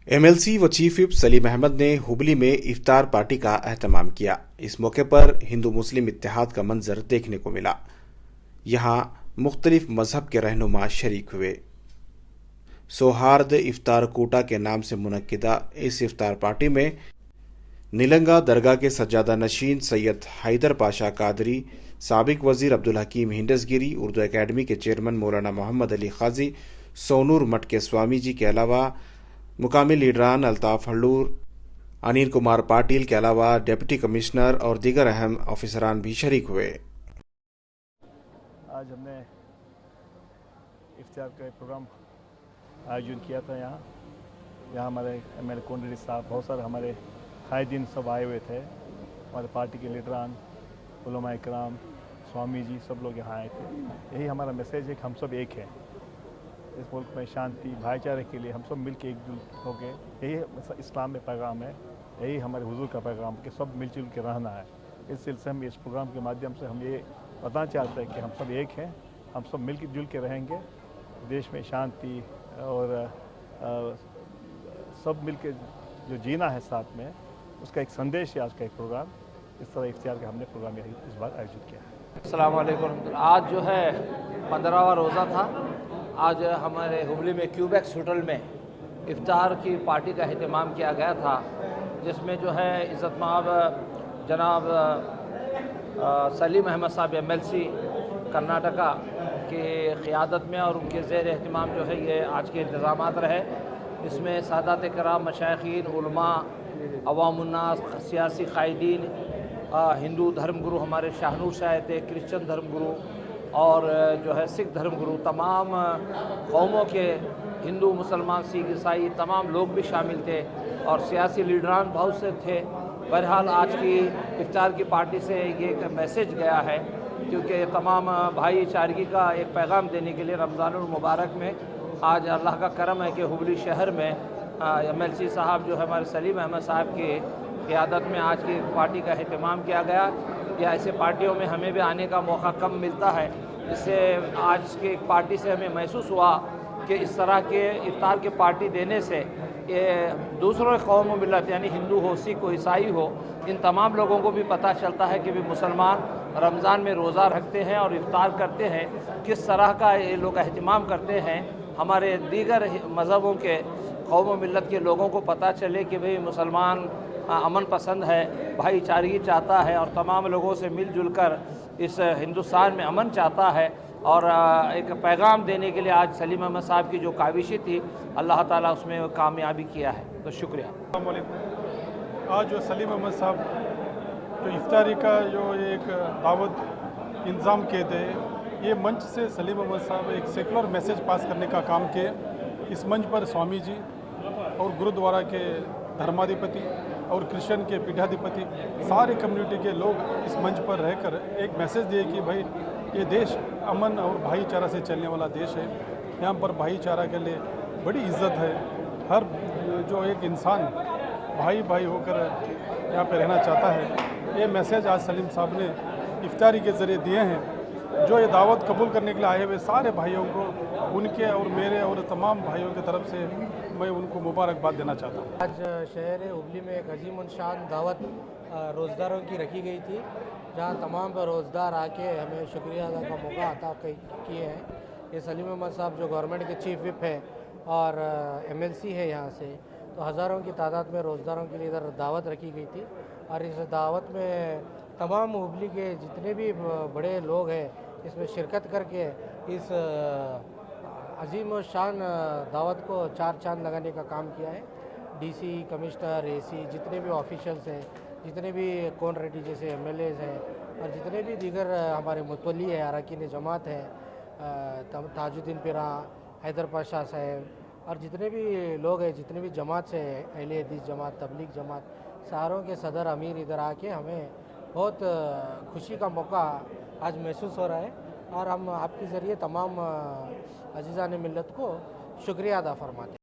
MLC व chief whip Salim Ahmad ने हुबली में इफ्तार पार्टी का एहतमाम किया। इस मौके पर हिंदू मुस्लिम इत्तेहाद का मंजर देखने को मिला। यहाँ मुख्तलिफ मजहब के रहनुमा शरीक हुए। सौहार्द इफ्तार कोटा के नाम से मुनक्किदा इस इफ्तार पार्टी में निलंगा दरगाह के सज्जादा नशीन सैयद हैदर पाशा कादरी, साबिक वजीर अब्दुल हकीम हिंडसगिरी, उर्दू एकेडमी के चेयरमैन मौलाना मोहम्मद अली खाजी, सोनूर मठ के स्वामी जी के अलावा मुकामी लीडरान अल्ताफ हल्लूर, अनिल कुमार पाटिल के अलावा डिप्टी कमिश्नर और दीगर अहम ऑफिसरान भी शरीक हुए। आज हमने इफ्तार का प्रोग्राम आयोजन किया था। यहाँ हमारे MLA कोंडली साहब, बहुत सारे हमारे कायदीन सब आए हुए थे। हमारे पार्टी के लीडरान, उलमा इकराम, स्वामी जी, सब लोग यहाँ आए थे। यही हमारा मैसेज है कि हम सब एक हैं। इस मुल्क में शांति भाईचारे के लिए हम सब मिल के एकजुट हो गए। यही इस्लाम में पैगाम है, यही हमारे हुजूर का पैगाम कि सब मिलजुल के रहना है। इस सिलसिले में इस प्रोग्राम के माध्यम से हम ये बताना चाहते हैं कि हम सब एक हैं, हम सब मिल जुल के रहेंगे। देश में शांति और सब मिल के जो जीना है साथ में, उसका एक संदेश है आज का एक प्रोग्राम। इस तरह इफ्तियार का हमने प्रोग्राम इस बार आयोजित किया है। अस्सलाम वालेकुम। आज जो है 15वां रोज़ा था। आज हमारे हुबली में क्यूबेक्स होटल में इफ्तार की पार्टी का अहतमाम किया गया था, जिसमें जो है इज़्ज़त-माब जनाब सलीम अहमद साहब MLC कर्नाटका की क़ियादत में और उनके ज़ेर एहतमाम जो है ये आज के इंतज़ामात रहे। इसमें सादात कराम, मशाइखीन, उलमा, अवामुन्नास, सियासी कायदीन, हिंदू धर्मगुरु हमारे शाहनूर शाह थे, क्रिश्चियन धर्मगुरु और जो है सिख धर्मगुरु, तमाम कौमों के हिंदू, मुसलमान, सिख, ईसाई तमाम लोग भी शामिल थे और सियासी लीडरान बहुत से थे। बहरहाल आज की इफ्तार की पार्टी से ये एक मैसेज गया है, क्योंकि तमाम भाईचारगी का एक पैगाम देने के लिए रमज़ानुल मुबारक में आज अल्लाह का करम है कि हुबली शहर में MLC साहब जो है हमारे सलीम अहमद साहब की क़ियादत में आज की पार्टी का अहतमाम किया गया। या ऐसे पार्टियों में हमें भी आने का मौका कम मिलता है। इससे आज की पार्टी से हमें महसूस हुआ कि इस तरह के इफ्तार के पार्टी देने से ये दूसरों कौम मिलत यानी हिंदू हो, सिख हो, ईसाई हो, इन तमाम लोगों को भी पता चलता है कि भी मुसलमान रमज़ान में रोज़ा रखते हैं और इफ्तार करते हैं, किस तरह का ये लोग अहतमाम करते हैं। हमारे दीगर मज़हबों के कौम मिलत के लोगों को पता चले कि भाई मुसलमान अमन पसंद है, भाईचारगी चाहता है और तमाम लोगों से मिलजुल कर इस हिंदुस्तान में अमन चाहता है। और एक पैगाम देने के लिए आज सलीम अहमद साहब की जो काविशें थी, अल्लाह ताला उसमें कामयाबी किया है। तो शुक्रिया। अस्सलाम वालेकुम। आज जो सलीम अहमद साहब जो इफ्तारी का जो एक दावत इंतज़ाम किए थे, ये मंच से सलीम अहमद साहब एक सेकुलर मैसेज पास करने का काम किए। इस मंच पर स्वामी जी और गुरुद्वारा के धर्माधिपति और क्रिश्चियन के पीठाधिपति, सारे कम्युनिटी के लोग इस मंच पर रहकर एक मैसेज दिए कि भाई ये देश अमन और भाईचारा से चलने वाला देश है। यहाँ पर भाईचारा के लिए बड़ी इज्जत है। हर जो एक इंसान भाई भाई होकर यहाँ पे रहना चाहता है। ये मैसेज आज सलीम साहब ने इफ्तारी के ज़रिए दिए हैं। जो ये दावत कबूल करने के लिए आए हुए सारे भाइयों को, उनके और मेरे और तमाम भाइयों की तरफ से मैं उनको मुबारकबाद देना चाहता हूँ। आज शहर हुबली में एक अजीम शान दावत रोज़दारों की रखी गई थी, जहाँ तमाम रोज़दार आके हमें शुक्रिया अदा का मौका अता किए हैं। ये सलीम अहमद साहब जो गवर्नमेंट के चीफ व्हिप हैं और MLC है यहाँ से, तो हज़ारों की तादाद में रोज़दारों के लिए इधर दावत रखी गई थी। और इस दावत में तमाम हुबली के जितने भी बड़े लोग हैं इसमें शिरकत करके इस अजीम शान दावत को चार चांद लगाने का काम किया है। DC, कमिश्नर, AC, जितने भी ऑफिशियल्स हैं, जितने भी कौन रेड्डी जैसे MLAs हैं और जितने भी दीगर हमारे मुतवली है, अरकान जमात हैं, ताजुद्दीन पिरा, हैदर पाशा साहब और जितने भी लोग हैं, जितने भी जमात से अहले हदीस जमात, तबलीग जमात, सारों के सदर अमीर इधर आके हमें बहुत खुशी का मौका आज महसूस हो रहा है। और हम आपके ज़रिए तमाम अज़ीज़ान मिल्लत को शुक्रिया अदा फरमाते हैं।